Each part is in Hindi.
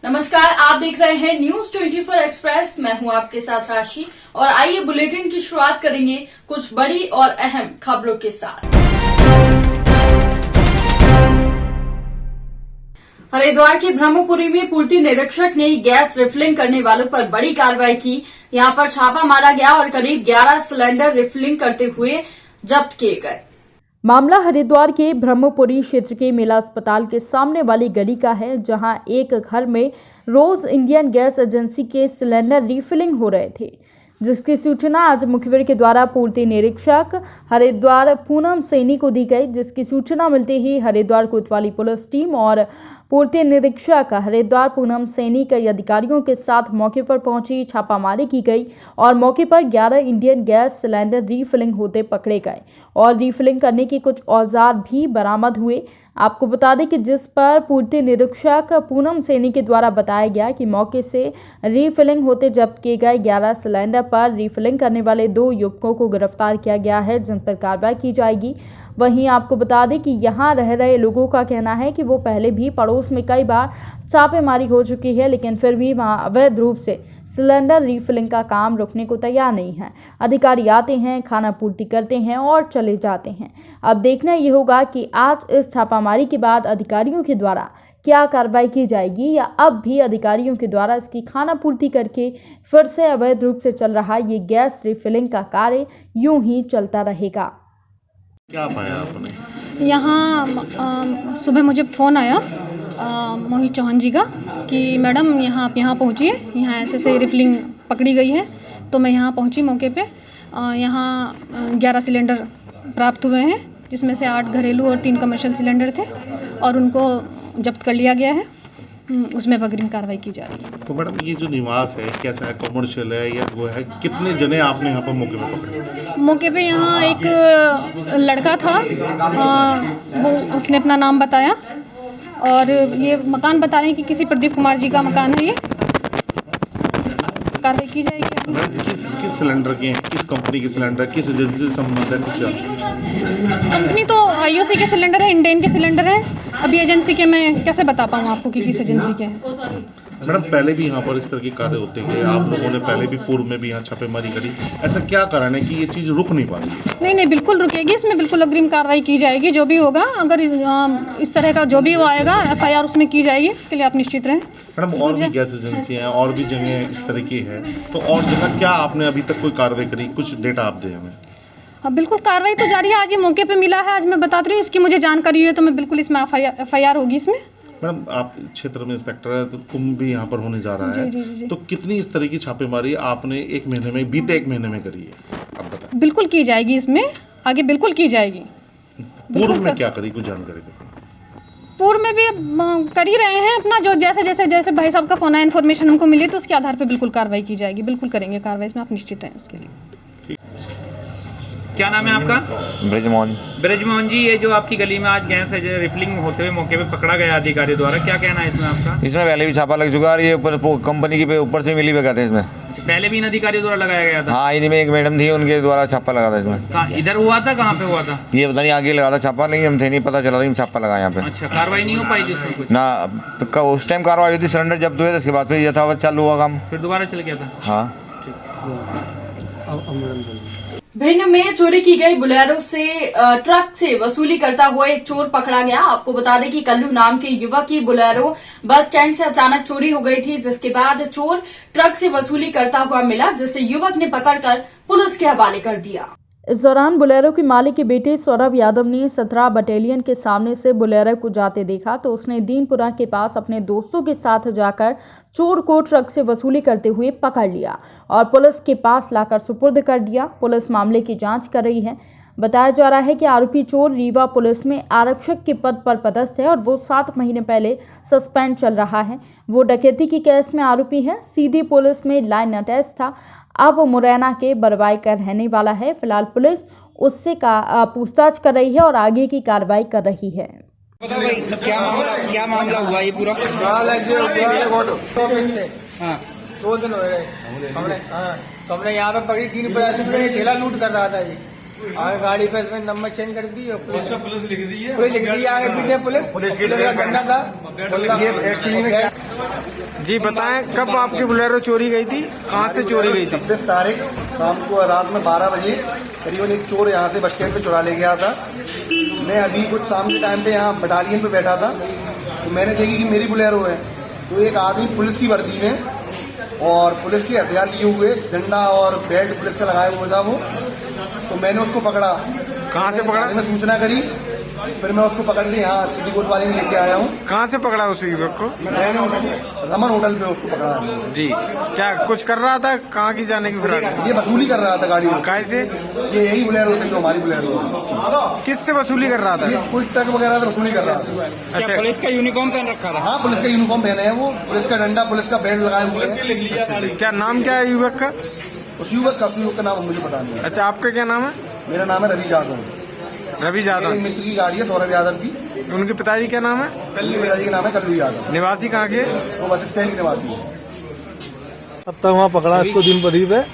नमस्कार, आप देख रहे हैं न्यूज 24 एक्सप्रेस। मैं हूं आपके साथ राशि और आइए बुलेटिन की शुरुआत करेंगे कुछ बड़ी और अहम खबरों के साथ। हरिद्वार के ब्रह्मपुरी में पूर्ति निरीक्षक ने गैस रिफिलिंग करने वालों पर बड़ी कार्रवाई की। यहां पर छापा मारा गया और करीब 11 सिलेंडर रिफिलिंग करते हुए जब्त किए गए। मामला हरिद्वार के ब्रह्मपुरी क्षेत्र के मेला अस्पताल के सामने वाली गली का है, जहां एक घर में रोज इंडियन गैस एजेंसी के सिलेंडर रिफिलिंग हो रहे थे, जिसकी सूचना आज मुखबिर के द्वारा पूर्ति निरीक्षक हरिद्वार पूनम सैनी को दी गई। जिसकी सूचना मिलते ही हरिद्वार कोतवाली पुलिस टीम और पूर्ति निरीक्षक हरिद्वार पूनम सैनी कई अधिकारियों के साथ मौके पर पहुंची। छापामारी की गई और मौके पर 11 इंडियन गैस सिलेंडर रिफिलिंग होते पकड़े गए और रिफिलिंग करने के कुछ औजार भी बरामद हुए। आपको बता दें कि जिस पर पूर्ति निरीक्षक पूनम सैनी के द्वारा बताया गया कि मौके से रिफिलिंग होते जब्त किए गए 11 सिलेंडर पर रिफिलिंग करने वाले 2 युवकों को गिरफ्तार किया गया है, जिन पर कार्रवाई की जाएगी। वहीं आपको बता दें कि यहां रह रहे लोगों का कहना है कि वो पहले भी पड़ोस में कई बार छापेमारी हो चुकी है, लेकिन फिर भी वहां अवैध रूप से सिलेंडर रिफिलिंग का काम रुकने को तैयार नहीं है। अधिकारी आते हैं, खाना पूर्ति करते हैं और चले जाते हैं। अब देखना ये होगा कि आज इस छापामारी के बाद अधिकारियों के द्वारा क्या कार्रवाई की जाएगी, या अब भी अधिकारियों के द्वारा इसकी खाना पूर्ति करके फिर से अवैध रूप से चल रहा ये गैस रिफिलिंग का कार्य यूं ही चलता रहेगा। क्या पाया आपने? यहाँ सुबह मुझे फ़ोन आया मोहित चौहान जी का कि मैडम आप यहाँ पहुँचिए, यहाँ ऐसे रिफिलिंग पकड़ी गई है। तो मैं यहाँ पहुँची मौके पे। यहाँ 11 सिलेंडर प्राप्त हुए हैं, जिसमें से 8 घरेलू और 3 कमर्शियल सिलेंडर थे और उनको जब्त कर लिया गया है। उसमें अग्रिम कार्रवाई की जा रही है। तो मैडम ये जो निवास है कैसा है, कमर्शियल है या वो है? कितने जने आपने यहाँ पर मौके पे पकड़े? मौके पे यहाँ एक लड़का था, वो उसने अपना नाम बताया और ये मकान बता रहे हैं कि किसी प्रदीप कुमार जी का मकान है। ये कार्रवाई की जाएगी। किस सिलेंडर के हैं, किस कंपनी के सिलेंडर, किस एजेंसी से संबंध है? कुछ कंपनी तो IOC के सिलेंडर है, इंडेन के सिलेंडर है। अभी एजेंसी के मैं कैसे बता पाऊँ आपको कि किस एजेंसी के हैं। मैडम पहले भी यहाँ पर इस तरह के कार्य होते हैं, आप लोगों ने पहले भी पूर्व में भी यहाँ छापेमारी करी, ऐसा क्या कारण है कि ये चीज़ रुक नहीं पा रही है? नहीं, बिल्कुल रुकेगी। इसमें बिल्कुल अग्रिम कार्रवाई की जाएगी। जो भी होगा, अगर इस तरह का जो भी वो आएगा FIR उसमें की जाएगी। इसके लिए आप निश्चित रहें। मैडम और भी गैस एजेंसी हैं और भी जगह इस तरह की है, तो और जगह क्या आपने अभी तक कोई कार्रवाई करी? कुछ डेटा आप दें हमें। हाँ, बिल्कुल कार्रवाई तो जारी है। आज ये मौके पे मिला है, आज मैं बताती रही हूँ। इसकी मुझे जानकारी है तो मैं बिल्कुल इसमें FIR होगी इसमें। मैडम आप क्षेत्र में इंस्पेक्टर है, तो कुंभ भी यहाँ पर होने जा रहा है। जी। तो कितनी इस तरह की छापेमारी आपने बीते एक महीने में करी है, आप बताएं। बिल्कुल की जाएगी, इसमें आगे बिल्कुल की जाएगी। पूर्व में क्या करी, कुछ जानकारी दें। पूर्व में भी कर ही रहे हैं अपना, जो जैसे भाई साहब का फोन आया, इन्फॉर्मेशन हमको मिली तो उसके आधार पर बिल्कुल कार्रवाई की जाएगी। बिल्कुल करेंगे कार्रवाई, इसमें आप निश्चित हैं उसके लिए। क्या नाम है आपका? ब्रजमोहन जी, ये जो आपकी गली में आज गैस रिफिलिंग होते हुए मौके पे पकड़ा गया अधिकारी द्वारा, क्या कहना है इसमें आपका? इसमें पहले भी छापा लग चुका है, ये कंपनी की ऊपर से मिली हुई कहते हैं इसमें। पहले भी इन अधिकारी द्वारा लगाया गया था? हाँ, इन्हीं में एक मैडम थी, उनके द्वारा छापा लगा था इसमें। इधर हुआ था? कहाँ पे हुआ था ये पता नहीं, आगे लगा था छापा, लेकिन हम थे नहीं पता चला, छापा लगा यहाँ पे। अच्छा, कार्रवाई नहीं हो पाई जिसमें कुछ ना? उस टाइम कार्रवाई हुई थी, सिलेंडर जब्त हुए थे, उसके बाद फिर यथावत चालू हुआ काम, फिर दोबारा चल गया था। हाँ। भिंड में चोरी की गई बुलेरो से ट्रक से वसूली करता हुआ एक चोर पकड़ा गया। आपको बता दें कि कल्लू नाम के युवक की बुलेरो बस स्टैंड से अचानक चोरी हो गई थी, जिसके बाद चोर ट्रक से वसूली करता हुआ मिला, जिसे युवक ने पकड़कर पुलिस के हवाले कर दिया। इस दौरान बुलेरो के मालिक के बेटे सौरभ यादव ने 17 बटालियन के सामने से बुलेरो को जाते देखा, तो उसने दीनपुरा के पास अपने दोस्तों के साथ जाकर चोर को ट्रक से वसूली करते हुए पकड़ लिया और पुलिस के पास लाकर सुपुर्द कर दिया। पुलिस मामले की जांच कर रही है। बताया जा रहा है कि आरोपी चोर रीवा पुलिस में आरक्षक के पद पर पदस्थ है और वो 7 महीने पहले सस्पेंड चल रहा है। वो डकैती की केस में आरोपी है, सीधी पुलिस में लाइन अटैच था। अब मुरैना के बरवाई का रहने वाला है। फिलहाल पुलिस उससे पूछताछ कर रही है और आगे की कार्रवाई कर रही है। क्या मामला हुआ ये पूरा? ऑफिस से हाँ 2 दिन हो गए हमने यहाँ पे पकड़ी 3 बजे ठेला लूट कर रहा था जी। आगे गाड़ी पे इसमें नंबर चेंज कर दी और पुलिस लिख दी है, पुलिस लिख दी है आगे पीछे पुलिस का डंडा था। एक्चुअली में जी बताएं, कब आपकी बोलेरो चोरी गई थी, कहाँ से चोरी गई थी? 26 तारीख शाम को रात में 12 बजे करीबन एक चोर यहाँ से बस स्टैंड पे चुरा ले गया था। मैं अभी कुछ शाम के टाइम पे यहाँ बटालियन पे बैठा था, तो मैंने देखी कि मेरी बोलेरो है, तो एक आदमी पुलिस की वर्दी में और पुलिस के हथियार लिए हुए, डंडा और बेल्ट पुलिस का लगाया हुआ था वो, तो मैंने उसको पकड़ा। कहाँ से पकड़ा? मैंने सूचना करी, फिर मैं उसको पकड़ के यहाँ सिटी कोर्ट वाले में लेके आया हूँ। कहाँ से पकड़ा उस युवक को? मैंने रमन होटल पे उसको पकड़ा जी। क्या कुछ कर रहा था, कहाँ की जाने की फिराक? ये वसूली कर रहा था गाड़ी में। कैसे? ये यही बोलेरो से जो हमारी बोलेरो है। किससे वसूली कर रहा था? ये कुछ ट्रक वगैरह से वसूली कर रहा था। अच्छा, पुलिस का यूनिफॉर्म पहन रखा था? हाँ, पुलिस का यूनिफॉर्म पहने हैं वो, पुलिस का डंडा, पुलिस का बेल्ट लगाए हुए हैं। क्या नाम क्या है युवक का? उस युवक का नाम मुझे पता नहीं है। अच्छा, आपका क्या नाम है? मेरा नाम है रवि यादव। रवि यादव। मेरे मित्र की गाड़ी है सौरभ यादव की। उनके पिताजी क्या नाम है? मेरे पिताजी का नाम है कल्लू यादव। निवासी कहाँ के? वो बस स्टैंड के निवासी है। अब तक वहाँ पकड़ा इसको दिन करीब है,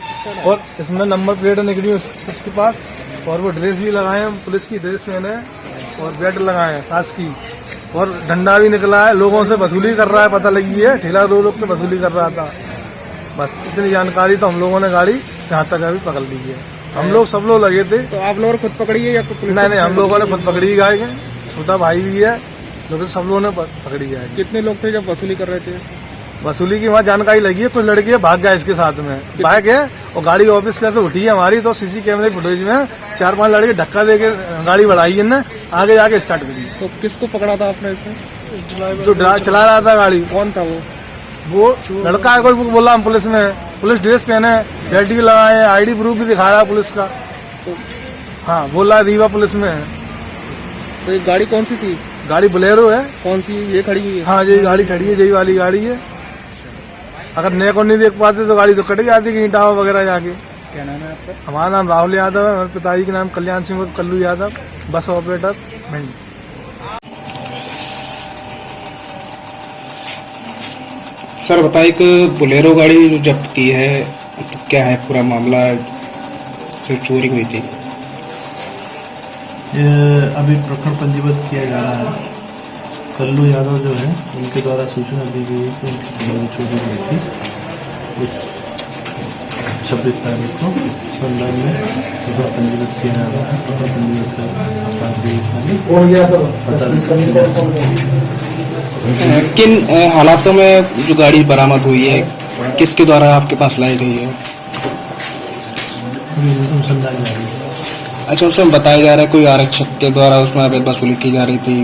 और इसमें नंबर प्लेट निकली उसके पास, और वो ड्रेस भी लगाए हैं, पुलिस की ड्रेस पहने और बेल्ट लगाए हैं सास की, और डंडा भी निकला है। लोगों से वसूली कर रहा है, पता लगी है, ठेला रोक के वसूली कर रहा था। बस इतनी जानकारी तो हम लोगों ने गाड़ी यहाँ तक अभी पकड़ ली है। हम लोग सब लोग लगे थे। तो आप लोग खुद पकड़ी है या पुलिस? नहीं, हम लोगों ने खुद पकड़ी गाय के, छोटा भाई भी है, लेकिन सब लोगों ने पकड़ी गाय। कितने लोग थे जब वसूली कर रहे थे? वसूली की वहाँ जानकारी लगी है, कुछ लड़के भाग गया इसके साथ में, भाग गए, और गाड़ी ऑफिस कैसे उठी है हमारी, तो सीसी कैमरे फुटेज में 4-5 लड़के धक्का देके गाड़ी बढ़ाई है, आगे जाके स्टार्ट करी। तो किसको पकड़ा था आपने इसे? जो चला रहा था गाड़ी। कौन था वो लड़का है, कोई बोला हम पुलिस में, पुलिस ड्रेस पहने, बेल्ट भी लगाए, आईडी प्रूफ भी दिखा रहा है पुलिस का। तो हाँ, बोला रीवा पुलिस में है। तो ये गाड़ी कौन सी थी? गाड़ी बोलेरो है। कौन सी? ये खड़ी हुई है? हाँ, यही गाड़ी खड़ी है, यही वाली गाड़ी है। अगर नए को नहीं देख पाते तो गाड़ी तो कट जाती है ईंटा वगैरह जाके। क्या नाम है आपका? हमारा नाम राहुल यादव है, मेरे पिताजी के नाम कल्याण सिंह और Kullu Yadav, bus operator Bhind. Sir बताइए कि बोलेरो गाड़ी जो जब्त की है, तो क्या है पूरा मामला जो चोरी हुई थी? ये अभी प्रकरण पंजीबद्ध किया जा रहा है। कल्लू यादव जो है, उनके द्वारा सूचना दी गई है कि उनकी बोलेरो चोरी हुई थी 26 तारीख को। संदर्भ में प्रकरण पंजीबद्ध किया जा रहा है। प्रकरण पंजीबद्ध किन हालातों में जो गाड़ी बरामद हुई है, किसके द्वारा आपके पास लाई गई है? अनुसंधान जारी है। अच्छा, उसमें बताया जा रहा है कोई आरक्षक के द्वारा उसमें अवैध वसूली की जा रही थी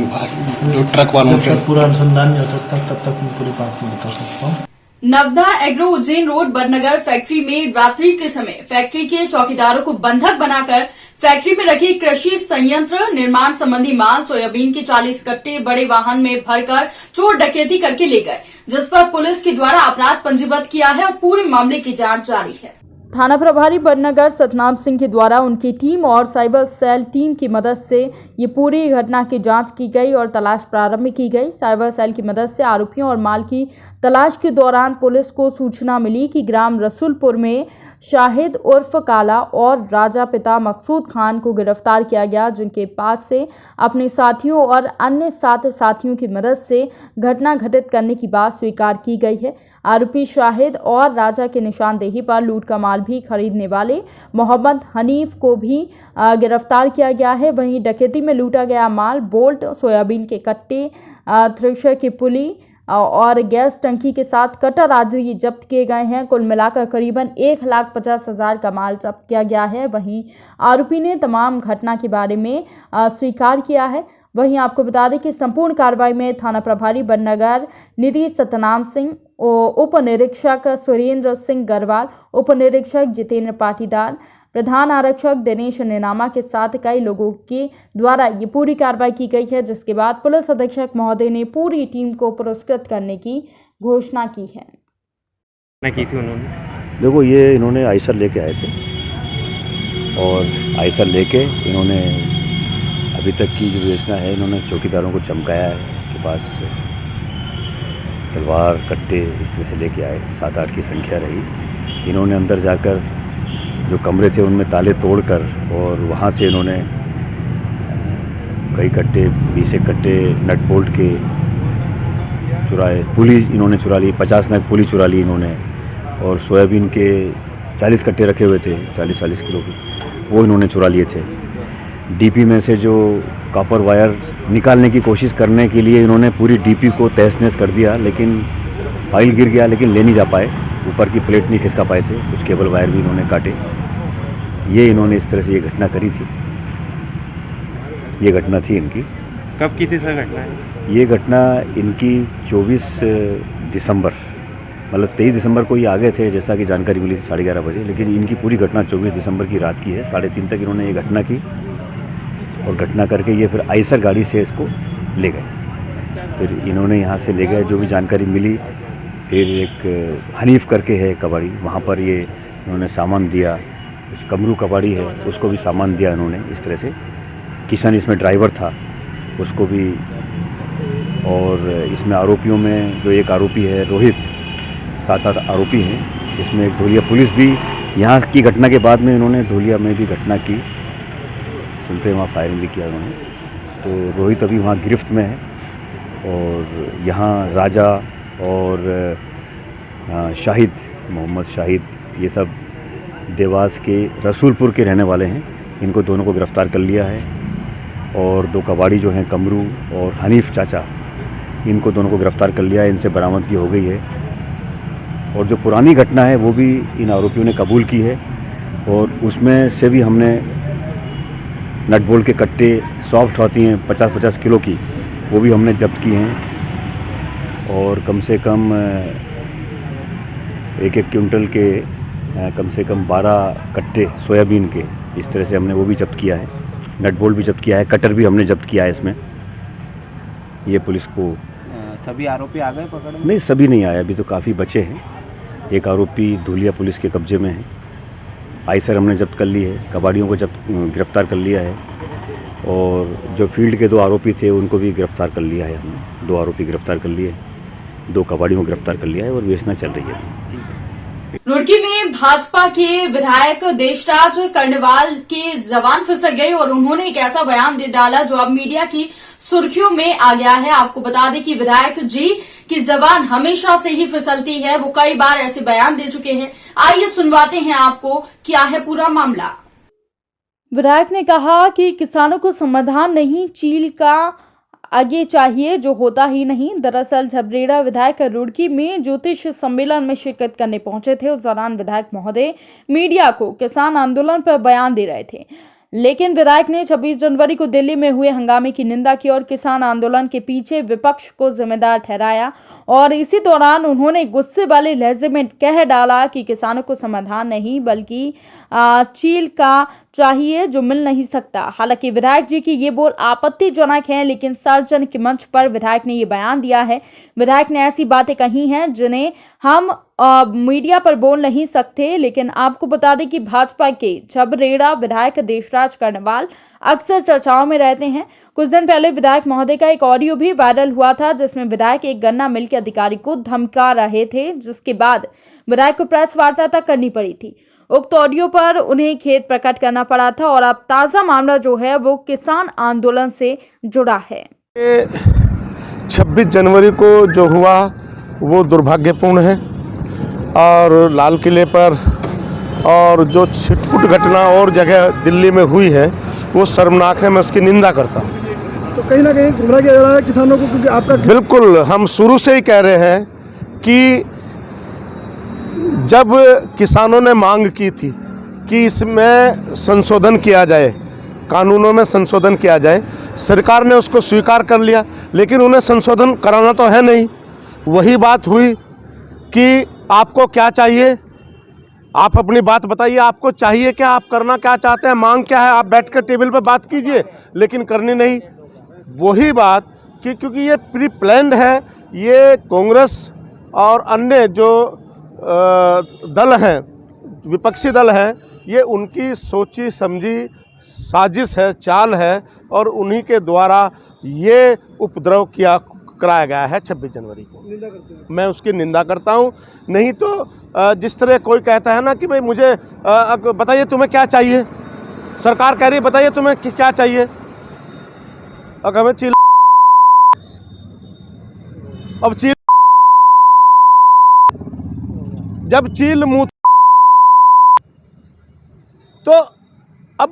जो ट्रक वालों से। पूरा अनुसंधान नहीं हो सकता तब तक मैं पूरी बात नहीं बता सकता हूँ। Navda agro Ujjain road Badnagar factory में रात्रि के समय फैक्ट्री के चौकीदारों को बंधक बनाकर फैक्ट्री में रखी कृषि संयंत्र निर्माण संबंधी माल सोयाबीन के 40 कट्टे बड़े वाहन में भरकर चोर डकैती करके ले गए, जिस पर पुलिस के द्वारा अपराध पंजीबद्ध किया है और पूरे मामले की जांच जारी है। थाना प्रभारी बड़नगर सतनाम सिंह के द्वारा उनकी टीम और साइबर सेल टीम की मदद से ये पूरी घटना की जांच की गई और तलाश प्रारंभ की गई। साइबर सेल की मदद से आरोपियों और माल की तलाश के दौरान पुलिस को सूचना मिली कि ग्राम रसूलपुर में शाहिद उर्फ काला और राजा पिता मकसूद खान को गिरफ्तार किया गया, जिनके पास से अपने साथियों और अन्य 7 साथियों की मदद से घटना घटित करने की बात स्वीकार की गई है। आरोपी शाहिद और राजा की निशानदेही पर लूट का माल भी खरीदने वाले मोहम्मद हनीफ को भी गिरफ्तार किया गया है। वहीं डकैती में लूटा गया माल बोल्ट, सोयाबीन के कट्टे, थ्रेशर की पुली और गैस टंकी के साथ कटर आदि जब्त किए गए हैं। कुल मिलाकर करीबन 1,50,000 का माल जब्त किया गया है। वहीं आरोपी ने तमाम घटना के बारे में स्वीकार किया है। वहीं आपको बता दें कि संपूर्ण कार्रवाई में थाना प्रभारी बड़नगर निधि सतनाम सिंह, उप निरीक्षक सुरेंद्र सिंह गरवाल, उप निरीक्षक जितेंद्र पाटीदार, प्रधान आरक्षक दिनेश नेनामा के साथ कई लोगों के द्वारा ये पूरी कार्रवाई की गई है, जिसके बाद पुलिस अधीक्षक महोदय ने पूरी टीम को पुरस्कृत करने की घोषणा की है। की थी उन्होंने? देखो, ये इन्होंने आइसर लेके आए थे और आइसर लेके इन्होंने अभी तक की जो योजना है, इन्होंने चौकीदारों को चमकाया है के पास तलवार कट्टे इस तरह से लेके आए, 7-8 की संख्या रही। इन्होंने अंदर जाकर जो कमरे थे उनमें ताले तोड़कर और वहाँ से इन्होंने कई कट्टे 20 कट्टे नट बोल्ट के चुराए, पुली इन्होंने चुरा ली, 50 नग पुली चुरा ली इन्होंने, और सोयाबीन के 40 कट्टे रखे हुए थे 40-40 किलो के, वो इन्होंने चुरा लिए थे। डीपी में से जो कॉपर वायर निकालने की कोशिश करने के लिए इन्होंने पूरी डीपी को तहस नहस कर दिया, लेकिन फाइल गिर गया, लेकिन ले नहीं जा पाए, ऊपर की प्लेट नहीं खिसका पाए थे, कुछ केबल वायर भी इन्होंने काटे। ये इन्होंने इस तरह से ये घटना करी थी। ये घटना थी इनकी। कब की थी सर घटना? ये घटना इनकी 24 दिसंबर, मतलब 23 दिसंबर को ये आ गए थे, जैसा कि जानकारी मिली थी 11:30 बजे, लेकिन इनकी पूरी घटना 24 दिसंबर की रात की है। 3:30 तक इन्होंने ये घटना की और घटना करके ये फिर आइसर गाड़ी से इसको ले गए। फिर इन्होंने यहाँ से ले गए, जो भी जानकारी मिली, फिर एक हनीफ करके है कबाड़ी, वहाँ पर ये इन्होंने सामान दिया। कुछ कमरू कबाड़ी है, उसको भी सामान दिया इन्होंने इस तरह से। किशन इसमें ड्राइवर था, उसको भी। और इसमें आरोपियों में जो एक आरोपी है रोहित, 7-8 आरोपी हैं। इसमें एक धोलिया पुलिस भी, यहाँ की घटना के बाद में इन्होंने धोलिया में भी घटना की, सुनते वहाँ फायरिंग भी किया उन्होंने। तो रोहित अभी वहाँ गिरफ्त में है। और यहाँ राजा और शाहिद, मोहम्मद शाहिद, ये सब देवास के रसूलपुर के रहने वाले हैं। इनको दोनों को गिरफ़्तार कर लिया है। और 2 कबाड़ी जो हैं कमरू और हनीफ चाचा, इनको दोनों को गिरफ़्तार कर लिया है, इनसे बरामदगी हो गई है। और जो पुरानी घटना है वो भी इन आरोपियों ने कबूल की है, और उसमें से भी हमने नट बोल्ट के कट्टे, सॉफ्ट होती हैं 50-50 किलो की, वो भी हमने जब्त की हैं। और कम से कम 1-1 क्विंटल के कम से कम 12 कट्टे सोयाबीन के, इस तरह से हमने वो भी जब्त किया है। नट बोल्ट भी जब्त किया है, कटर भी हमने जब्त किया है इसमें। ये पुलिस को सभी आरोपी आ गए पकड़ में? नहीं, सभी नहीं आए, अभी तो काफ़ी बचे हैं। एक आरोपी धुलिया पुलिस के कब्जे में है। आइसर हमने जब्त कर ली है, कबाड़ियों को गिरफ्तार कर लिया है। और जो फील्ड के 2 आरोपी थे उनको भी गिरफ्तार कर लिया है हमने। 2 आरोपी गिरफ्तार कर लिए, 2 कबाड़ियों को गिरफ्तार कर लिया है और बेचना चल रही है। रुड़की में भाजपा के विधायक देशराज कर्णवाल के जवान फिसल गए और उन्होंने एक ऐसा बयान दे डाला जो अब मीडिया की सुर्खियों में आ गया है। आपको बता दें कि विधायक जी की जबान हमेशा से ही फिसलती है, वो कई बार ऐसे बयान दे चुके हैं। आइए सुनवाते हैं आपको क्या है पूरा मामला। विधायक ने कहा कि किसानों को समाधान नहीं, चील का आगे चाहिए, जो होता ही नहीं। दरअसल झबरेड़ा विधायक रुड़की में ज्योतिष सम्मेलन में शिरकत करने पहुंचे थे। उस दौरान विधायक महोदय मीडिया को किसान आंदोलन पर बयान दे रहे थे, लेकिन विधायक ने 26 जनवरी को दिल्ली में हुए हंगामे की निंदा की और किसान आंदोलन के पीछे विपक्ष को जिम्मेदार ठहराया। और इसी दौरान उन्होंने गुस्से वाले लहजे में कह डाला कि किसानों को समाधान नहीं बल्कि चील का चाहिए, जो मिल नहीं सकता। हालांकि विधायक जी की ये बोल आपत्तिजनक है, लेकिन सार्वजनिक मंच पर विधायक ने ये बयान दिया है। विधायक ने ऐसी बातें कही हैं जिन्हें हम मीडिया पर बोल नहीं सकते। लेकिन आपको बता दें कि भाजपा के झबरेड़ा विधायक देशराज कर्णवाल अक्सर चर्चाओं में रहते हैं। कुछ दिन पहले विधायक महोदय का एक ऑडियो भी वायरल हुआ था, जिसमें विधायक एक गन्ना मिल के अधिकारी को धमका रहे थे, जिसके बाद विधायक को प्रेस वार्ता तक करनी पड़ी थी। उक्त ऑडियो पर उन्हें खेद प्रकट करना पड़ा था। और अब ताज़ा मामला जो है वो किसान आंदोलन से जुड़ा है। 26 जनवरी को जो हुआ वो दुर्भाग्यपूर्ण है, और लाल किले पर और जो छिटपुट घटना और जगह दिल्ली में हुई है वो शर्मनाक है। मैं उसकी निंदा करता हूँ। तो कहीं ना कहीं गुमराह किया जा रहा है किसानों को, क्योंकि आपका बिल्कुल, हम शुरू से ही कह रहे हैं कि जब किसानों ने मांग की थी कि इसमें संशोधन किया जाए, कानूनों में संशोधन किया जाए, सरकार ने उसको स्वीकार कर लिया, लेकिन उन्हें संशोधन कराना तो है नहीं। वही बात हुई कि आपको क्या चाहिए, आप अपनी बात बताइए, आपको चाहिए क्या, आप करना क्या चाहते हैं, मांग क्या है, आप बैठ कर टेबल पर बात कीजिए, लेकिन करनी नहीं। वही बात कि क्योंकि ये प्री प्लान्ड है, ये कांग्रेस और अन्य जो दल हैं, विपक्षी दल हैं, ये उनकी सोची समझी साजिश है, चाल है, और उन्हीं के द्वारा ये उपद्रव कराया गया है 26 जनवरी को। मैं उसकी निंदा करता हूं। नहीं तो जिस तरह कोई कहता है ना कि भाई मुझे बताइए तुम्हें क्या चाहिए, सरकार कह रही है बताइए तुम्हें क्या चाहिए, अब हमें चील जब चील मुंह तो अब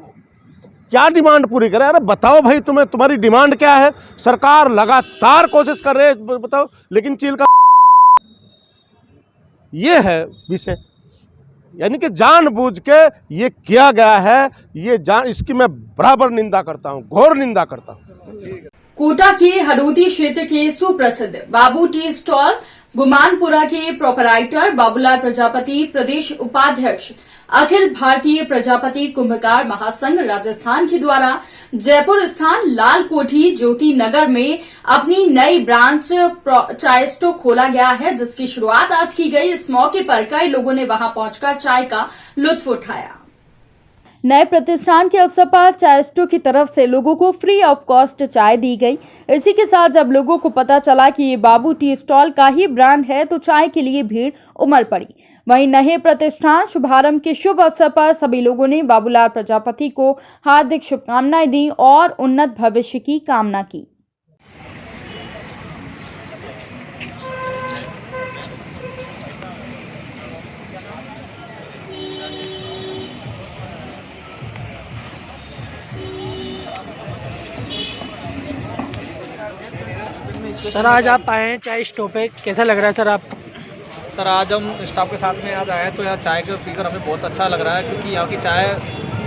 क्या डिमांड पूरी करे? अरे बताओ भाई तुम्हारी डिमांड क्या है? सरकार लगातार कोशिश कर रही है, बताओ, लेकिन चील का ये है विषय, यानी कि जानबूझ के ये किया गया है। इसकी मैं बराबर निंदा करता हूं, घोर निंदा करता हूं। कोटा के हडोती क्षेत्र के सुप्रसिद्ध बाबू टी स्टॉल गुमानपुरा के प्रोपराइटर बाबूलाल प्रजापति, प्रदेश उपाध्यक्ष अखिल भारतीय प्रजापति कुंभकार महासंघ राजस्थान के द्वारा जयपुर स्थान लाल कोठी ज्योति नगर में अपनी नई ब्रांच चाय स्टो खोला गया है, जिसकी शुरुआत आज की गई। इस मौके पर कई लोगों ने वहां पहुंचकर चाय का लुत्फ उठाया। नए प्रतिष्ठान के अवसर पर चाय स्टो की तरफ से लोगों को फ्री ऑफ कॉस्ट चाय दी गई। इसी के साथ जब लोगों को पता चला कि ये बाबू टी स्टॉल का ही ब्रांड है तो चाय के लिए भीड़ उमड़ पड़ी। वहीं नए प्रतिष्ठान शुभारंभ के शुभ अवसर पर सभी लोगों ने बाबूलाल प्रजापति को हार्दिक शुभकामनाएं दी और उन्नत भविष्य की कामना की। सर आज आप आए हैं चाय स्टॉप पे, कैसा लग रहा है सर आप? सर आज हम स्टाफ के साथ में आज आए तो यहाँ चाय को पीकर हमें बहुत अच्छा लग रहा है, क्योंकि यहाँ की चाय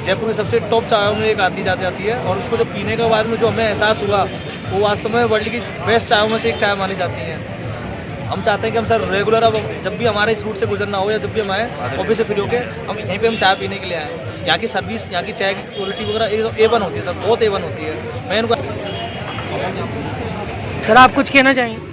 जयपुर की सबसे टॉप चायों में एक आती जाती है और उसको जो पीने के बाद में जो हमें एहसास हुआ वो वास्तव में वर्ल्ड की बेस्ट चायों में से एक चाय मानी जाती है। हम चाहते हैं कि हम सर रेगुलर अब जब भी हमारे इस रूट से गुजरना हो या जब भी हम आए ऑफिस से फ्री होकर हम यहीं पे हम चाय पीने के लिए आए। यहाँ की सर्विस, यहाँ की चाय की क्वालिटी वगैरह A1 होती है सर, बहुत A1 होती है। मैं इनको सर आप कुछ कहना चाहेंगे?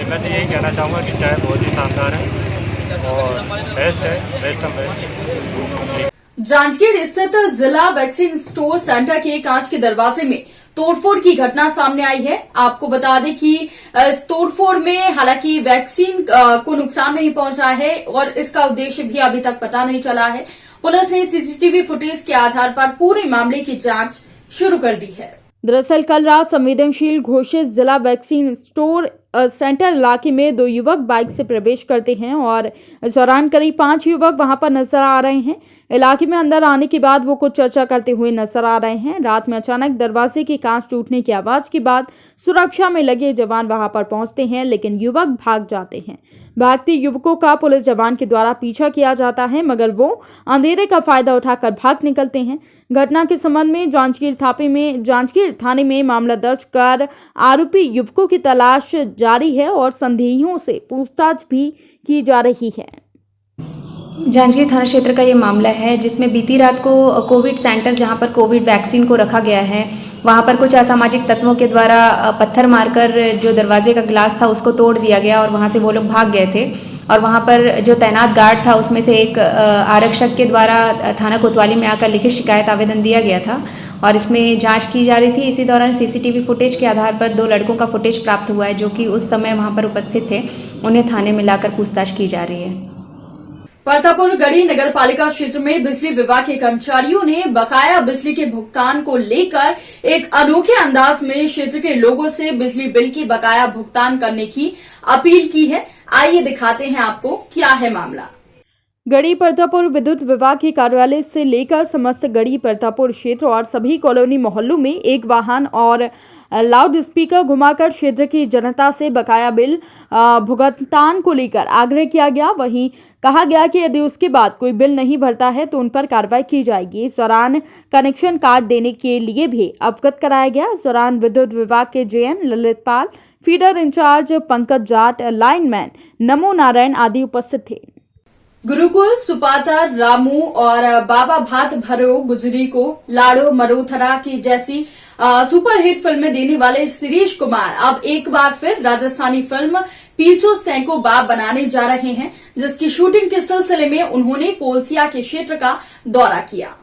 मैं तो यही कहना चाहूँगा कि चाय बहुत ही शानदार है और बेस्ट है, बेस्ट ऑफ बेस्ट। जांजगीर स्थित जिला वैक्सीन स्टोर सेंटर के कांच के दरवाजे में तोड़फोड़ की घटना सामने आई है। आपको बता दें कि इस तोड़फोड़ में हालांकि वैक्सीन को नुकसान नहीं पहुंचा है और इसका उद्देश्य भी अभी तक पता नहीं चला है। पुलिस ने सीसीटीवी फुटेज के आधार पर पूरे मामले की जांच शुरू कर दी है। दरअसल कल रात संवेदनशील घोषित जिला वैक्सीन स्टोर सेंटर इलाके में 2 युवक बाइक से प्रवेश करते हैं और इस दौरान करीब 5 युवक वहां पर नजर आ रहे हैं। इलाके में अंदर आने के बाद वो कुछ चर्चा करते हुए नजर आ रहे हैं। रात में अचानक दरवाजे की कांच टूटने की आवाज के बाद सुरक्षा में लगे जवान वहां पर पहुंचते हैं, लेकिन युवक भाग जाते हैं। भागते युवकों का पुलिस जवान के द्वारा पीछा किया जाता है, मगर वो अंधेरे का फायदा उठाकर भाग निकलते हैं। घटना के संबंध में जांजगीर थाने में मामला दर्ज कर आरोपी युवकों की तलाश जारी है और संदेहियों से पूछताछ भी की जा रही है। जांजगीर थाना क्षेत्र का ये मामला है जिसमें बीती रात को कोविड सेंटर जहां पर कोविड वैक्सीन को रखा गया है वहां पर कुछ असामाजिक तत्वों के द्वारा पत्थर मारकर जो दरवाजे का ग्लास था उसको तोड़ दिया गया और वहां से वो लोग भाग गए थे। और वहां पर जो तैनात गार्ड था उसमें से एक आरक्षक के द्वारा थाना कोतवाली में आकर लिखित शिकायत आवेदन दिया गया था और इसमें जांच की जा रही थी। इसी दौरान सीसीटीवी फुटेज के आधार पर 2 लड़कों का फुटेज प्राप्त हुआ है जो कि उस समय वहां पर उपस्थित थे। उन्हें थाने में लाकर पूछताछ की जा रही है। परतापुर गढ़ी नगर पालिका क्षेत्र में बिजली विभाग के कर्मचारियों ने बकाया बिजली के भुगतान को लेकर एक अनोखे अंदाज में क्षेत्र के लोगों से बिजली बिल की बकाया भुगतान करने की अपील की है। आइए दिखाते हैं आपको क्या है मामला। गढ़ी परतापुर विद्युत विभाग के कार्यालय से लेकर समस्त गढ़ी परतापुर क्षेत्र और सभी कॉलोनी मोहल्लों में एक वाहन और लाउड स्पीकर घुमाकर क्षेत्र की जनता से बकाया बिल भुगतान को लेकर आग्रह किया गया। वहीं कहा गया कि यदि उसके बाद कोई बिल नहीं भरता है तो उन पर कार्रवाई की जाएगी। इस दौरान कनेक्शन कार्ड देने के लिए भी अवगत कराया गया। इस दौरान विद्युत विभाग के JN Lalit Pal, feeder incharge Pankaj Jat, lineman Namo Narayan आदि उपस्थित थे। गुरुकुल सुपाता रामू और बाबा भात भरो गुजरी को लाड़ो मरोथरा की जैसी सुपरहिट फिल्में देने वाले शिरीष कुमार अब एक बार फिर राजस्थानी फिल्म पीसो सैंको बाप बनाने जा रहे हैं, जिसकी शूटिंग के सिलसिले में उन्होंने कोलसिया के क्षेत्र का दौरा किया।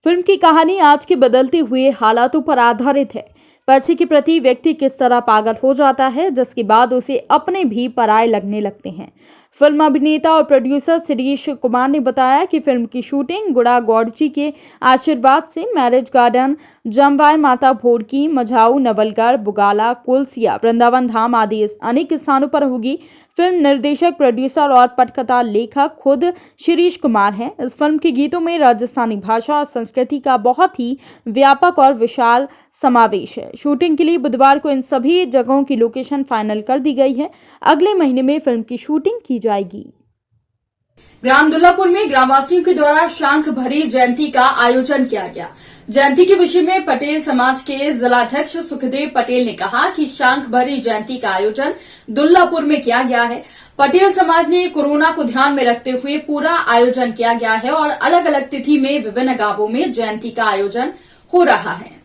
फिल्म की कहानी आज के बदलते हुए हालातों पर आधारित है। पक्षी के प्रति व्यक्ति किस तरह पागल हो जाता है, जिसके बाद उसे अपने भी पराये लगने लगते हैं। फिल्म अभिनेता और प्रोड्यूसर शिरीष कुमार ने बताया कि फिल्म की शूटिंग गुड़ा गौड़ची के आशीर्वाद से मैरिज गार्डन, जमवाय माता भोरकी, मझाऊ, नवलगढ़, बुगाला, कुलसिया, वृंदावन धाम आदि अनेक स्थानों पर होगी। फिल्म निर्देशक, प्रोड्यूसर और पटकथा लेखक खुद शिरीष कुमार हैं। इस फिल्म के गीतों में राजस्थानी भाषा और संस्कृति का बहुत ही व्यापक और विशाल समावेश है। शूटिंग के लिए बुधवार को इन सभी जगहों की लोकेशन फाइनल कर दी गई है। अगले महीने में फिल्म की शूटिंग की जाएगी। ग्राम दुल्लापुर में ग्रामवासियों के द्वारा शांख भरी जयंती का आयोजन किया गया। जयंती के विषय में पटेल समाज के जिलाध्यक्ष सुखदेव पटेल ने कहा कि शांख भरी जयंती का आयोजन दुल्लापुर में किया गया है। पटेल समाज ने कोरोना को ध्यान में रखते हुए पूरा आयोजन किया गया है और अलग अलग तिथि में विभिन्न गांवों में जयंती का आयोजन हो रहा है।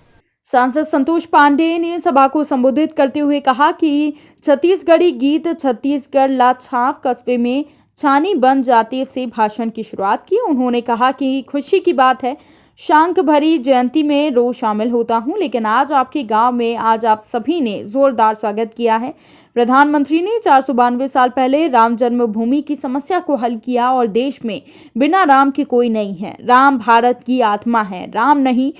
सांसद संतोष पांडे ने सभा को संबोधित करते हुए कहा कि छत्तीसगढ़ी गीत छत्तीसगढ़ ला छाव कस्बे में छानी बन जाते से भाषण की शुरुआत की। उन्होंने कहा कि खुशी की बात है, शांख भरी जयंती में रोज शामिल होता हूं, लेकिन आज आपके गांव में आज आप सभी ने जोरदार स्वागत किया है। प्रधानमंत्री ने 492 साल पहले राम जन्मभूमि की समस्या को हल किया और देश में बिना राम के कोई नहीं है। राम भारत की आत्मा है, राम नहीं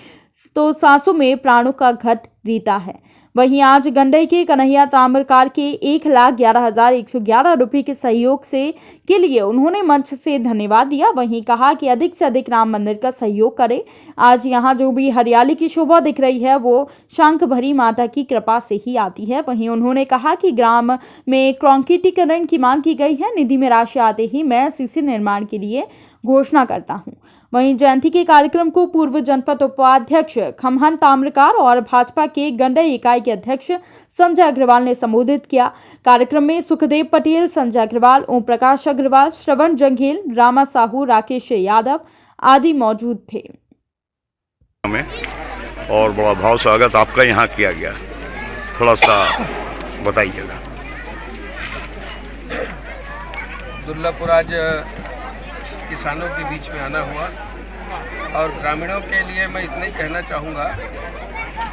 तो सांसों में प्राणों का घट रीता है। वहीं आज गंडई के कन्हैया ताम्रकार के 1,11,111 रुपये के सहयोग के लिए उन्होंने मंच से धन्यवाद दिया। वहीं कहा कि अधिक से अधिक राम मंदिर का सहयोग करें। आज यहाँ जो भी हरियाली की शोभा दिख रही है वो शांख भरी माता की कृपा से ही आती है। वहीं उन्होंने कहा कि ग्राम में कंक्रीटीकरण की मांग की गई है। निधि में राशि आते ही मैं सीसी निर्माण के लिए घोषणा करता हूँ। वहीं जयंती के कार्यक्रम को पूर्व जनपद उपाध्यक्ष खमहन ताम्रकार और भाजपा के गंडई इकाई के अध्यक्ष संजय अग्रवाल ने संबोधित किया। कार्यक्रम में सुखदेव पटेल, संजय अग्रवाल, ओम प्रकाश अग्रवाल, श्रवण जंघेल, रामा साहू, राकेश यादव आदि मौजूद थे। और बड़ा भाव स्वागत आपका यहाँ किया गया, थोड़ा सा बताइएगा। दुल्लापुर आज किसानों के बीच में आना हुआ और ग्रामीणों के लिए मैं इतना ही कहना चाहूँगा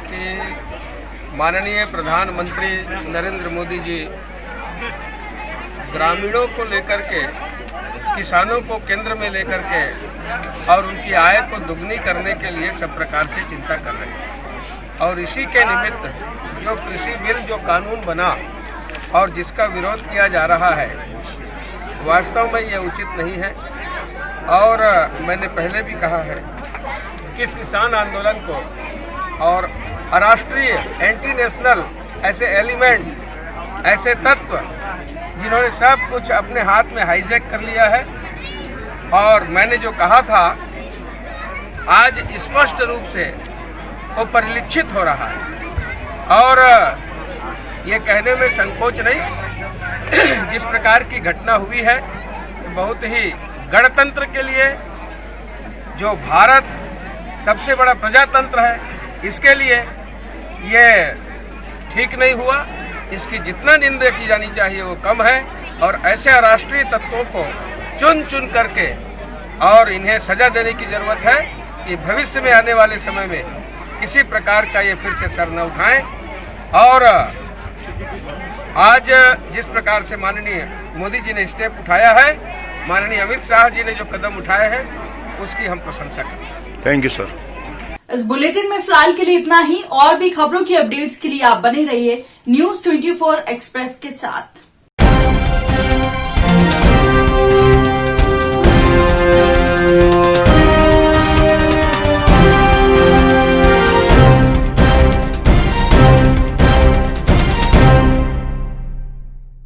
कि माननीय प्रधानमंत्री नरेंद्र मोदी जी ग्रामीणों को लेकर के, किसानों को केंद्र में लेकर के और उनकी आय को दुगनी करने के लिए सब प्रकार से चिंता कर रहे हैं। और इसी के निमित्त जो कृषि बिल, जो कानून बना और जिसका विरोध किया जा रहा है, वास्तव में ये उचित नहीं है। और मैंने पहले भी कहा है कि इस किसान आंदोलन को और अराष्ट्रीय, एंटी नेशनल ऐसे एलिमेंट, ऐसे तत्व जिन्होंने सब कुछ अपने हाथ में हाईजैक कर लिया है, और मैंने जो कहा था आज स्पष्ट रूप से वो परिलक्षित हो रहा है। और ये कहने में संकोच नहीं, जिस प्रकार की घटना हुई है बहुत ही गणतंत्र के लिए, जो भारत सबसे बड़ा प्रजातंत्र है, इसके लिए ये ठीक नहीं हुआ। इसकी जितना निंदा की जानी चाहिए वो कम है। और ऐसे अराष्ट्रीय तत्वों को चुन चुन करके और इन्हें सजा देने की ज़रूरत है कि भविष्य में आने वाले समय में किसी प्रकार का ये फिर से सर न उठाएं। और आज जिस प्रकार से माननीय मोदी जी ने स्टेप उठाया है, माननीय अमित शाह जी ने जो कदम उठाए हैं, उसकी हम प्रशंसा करते हैं। Thank you sir. इस बुलेटिन में फिलहाल के लिए इतना ही। और भी खबरों की अपडेट्स के लिए आप बने रहिए News 24 एक्सप्रेस के साथ।